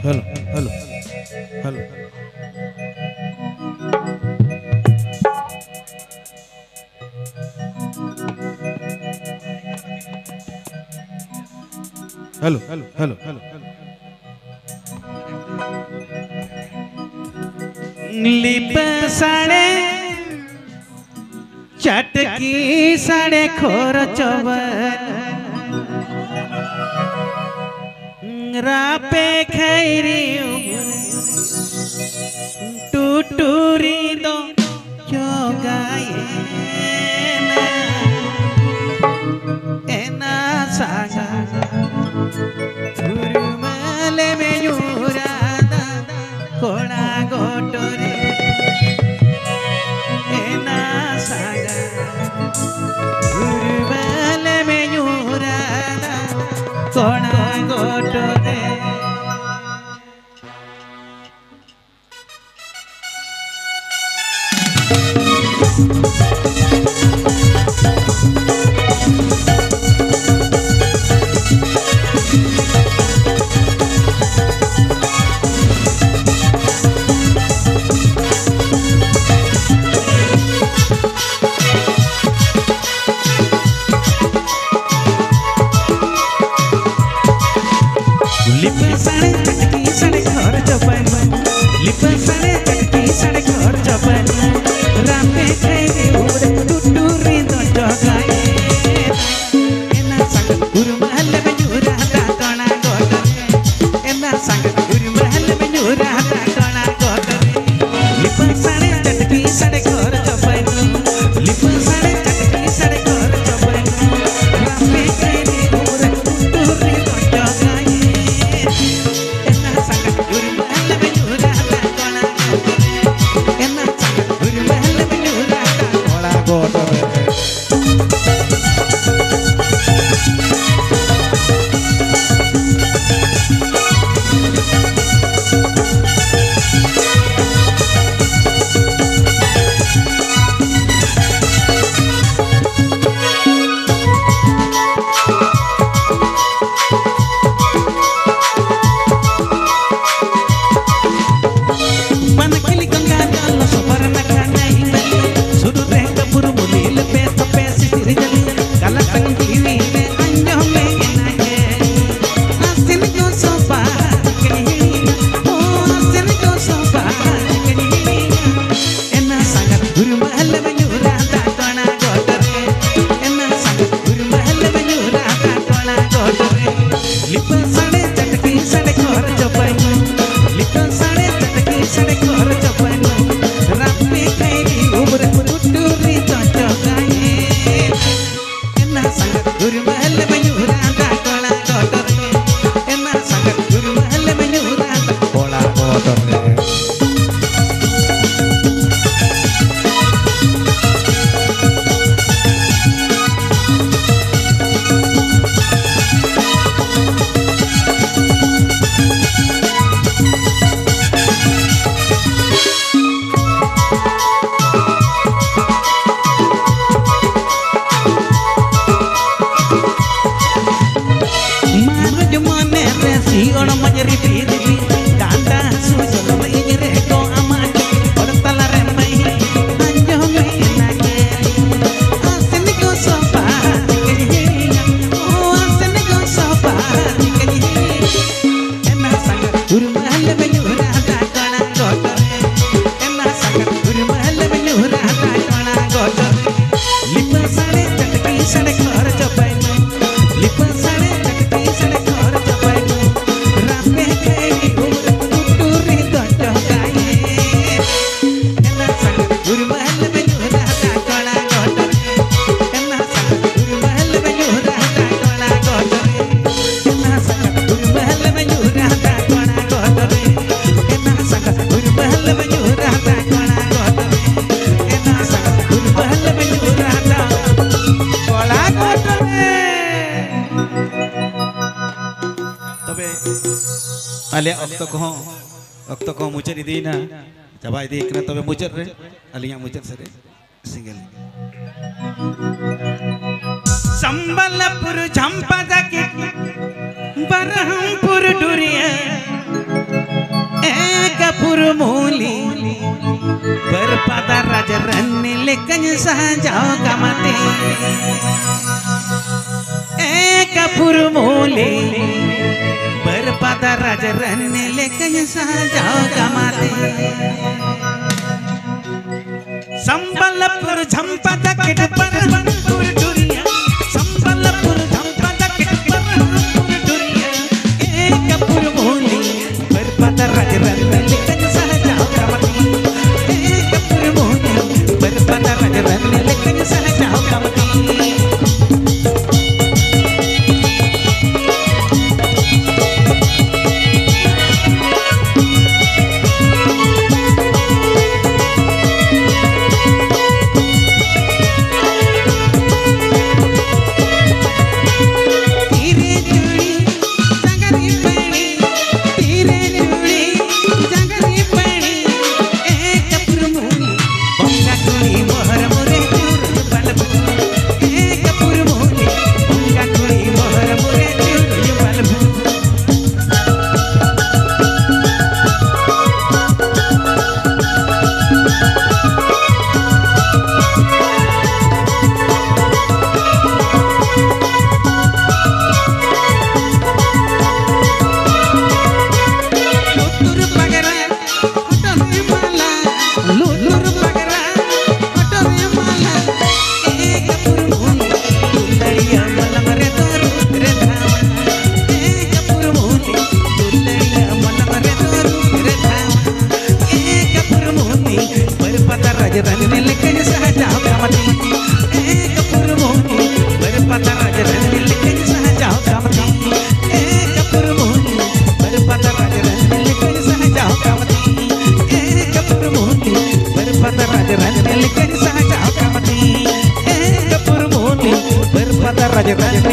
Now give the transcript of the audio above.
hello hello hello hello hello hello hello lip साड़े चटकी साड़े खोर चौबन रापे खैरी टूटूरी दो जोगाए एना सागा उरुमाले में यूरादा कोड़ा गोटोरे एना सागा उरुमाले में यूरादा कोड़ा गोटोरे लिप साड़े चटकी साड़े घर जपन लिप साड़े चटकी साड़े घर जपन रामे खैरी उड़े टूटूरी दो जगाए एना संग उरुमाल में यूरा दा कोणा गोटरे एना संग उरुमाल में यूरा दा कोणा गोटरे लिप साड़े चटकी साड़े घर जपन लिप साड़े चटकी साड़े घर जपन रामे खैरी उड़े टूटूरी दो जगाए लिप साड़े चटकी साड़े घर जपन रामे खैरी तबे आले अक्तो को मुचर इदीना चाबा इदी कना तबे मुचर रे अलिया मुचर सरे सिंगल संबलपुर झंपा जाके बरहमपुर डुरिया एकपुर मूली बरपदा राज रन्ने लेकन सहजाओ गमते एकपुर मूली बरपदा राज रन्ने लेकन सहजाओ गमते संबलपुर झंपा जाके बरहमपुर डुरिया संबलपुर झंपा जाके बरहमपुर डुरिया एकपुर मूली बरपदा राज रन्ने लेकन सहजाओ गमते एकपुर मूली बरपदा राज रन्ने लेकन सहजाओ गमते Raja